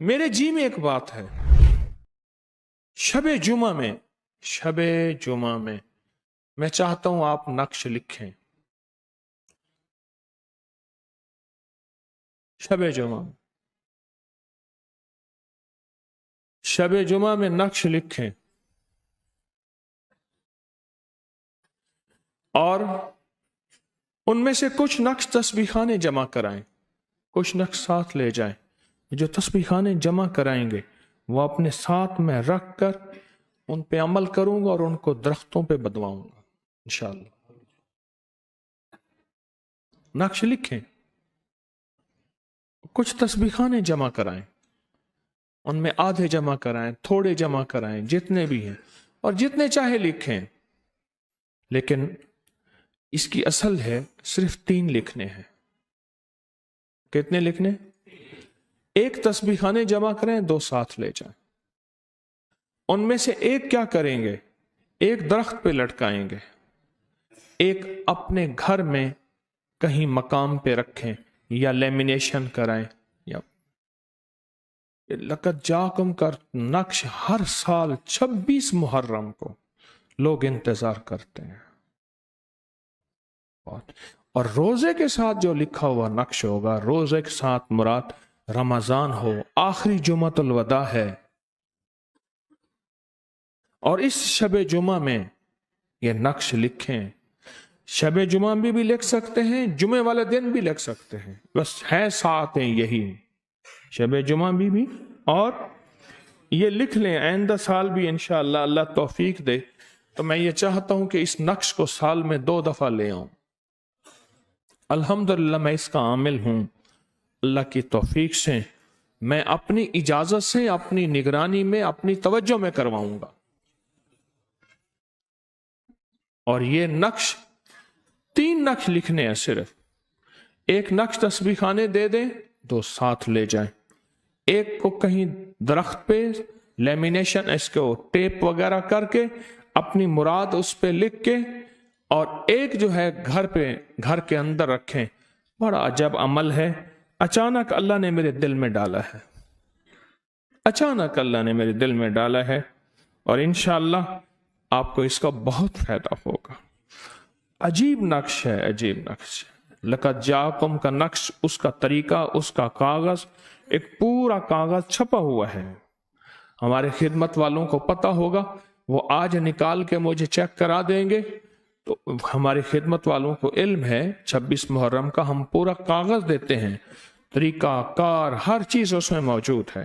मेरे जी में एक बात है, शबे जुमा में मैं चाहता हूं आप नक्श लिखें। शबे जुमा में नक्श लिखें और उनमें से कुछ नक्श तस्बीहाने जमा कराएं, कुछ नक्श साथ ले जाएं। जो तस्बीहाने जमा कराएंगे वो अपने साथ में रख कर उन पे अमल करूंगा और उनको दरख्तों पे बदवाऊंगा इंशाअल्लाह। नक्श लिखें, कुछ तस्बीहाने जमा कराएं, उनमें आधे जमा कराएं, थोड़े जमा कराएं, जितने भी हैं, और जितने चाहे लिखें। लेकिन इसकी असल है सिर्फ 3 लिखने हैं। कितने लिखने? एक तस्बीहाने जमा करें, 2 साथ ले जाएं। उनमें से एक क्या करेंगे? एक दरख्त पे लटकाएंगे, एक अपने घर में कहीं मकाम पे रखें या लेमिनेशन कराएं। या लक़द जाकुम का नक्श हर साल 26 मुहर्रम को लोग इंतजार करते हैं, और रोजे के साथ जो लिखा हुआ नक्श होगा, रोजे के साथ मुराद रमजान हो, आखिरी जुमातुल वदा है, और इस शबे जुमा में ये नक्श लिखें। शबे जुमा भी लिख सकते हैं, जुमे वाले दिन भी लिख सकते हैं, बस है साथ हैं यही, शबे जुमा भी और ये लिख लें। आइंदा साल भी इंशाअल्लाह अल्लाह तौफीक दे तो मैं ये चाहता हूं कि इस नक्श को साल में 2 दफा ले आऊं। अल्हम्दुलिल्लाह मैं इसका आमिल हूं, अल्लाह की तौफीक से मैं अपनी इजाजत से, अपनी निगरानी में, अपनी तवज्जो में करवाऊंगा। और ये नक्श 3 नक्श लिखने हैं सिर्फ। एक नक्श तस्बीहाने दे दें, 2 साथ ले जाएं। एक को कहीं दरख्त पे लेमिनेशन, इसको टेप वगैरह करके अपनी मुराद उस पे लिख के, और एक जो है घर के अंदर रखें। बड़ा अजब अमल है, अचानक अल्लाह ने मेरे दिल में डाला है, अचानक अल्लाह ने मेरे दिल में डाला है, और इंशाअल्लाह आपको इसका बहुत फायदा होगा। अजीब नक्श है, अजीब नक्श। लक़द जाकुम का नक्श, उसका तरीका, उसका कागज, एक पूरा कागज छपा हुआ है। हमारे खिदमत वालों को पता होगा, वो आज निकाल के मुझे चेक करा देंगे। तो हमारे खिदमत वालों को इल्म है, 26 मुहर्रम का हम पूरा कागज देते हैं, तरीका कार हर चीज उसमें मौजूद है।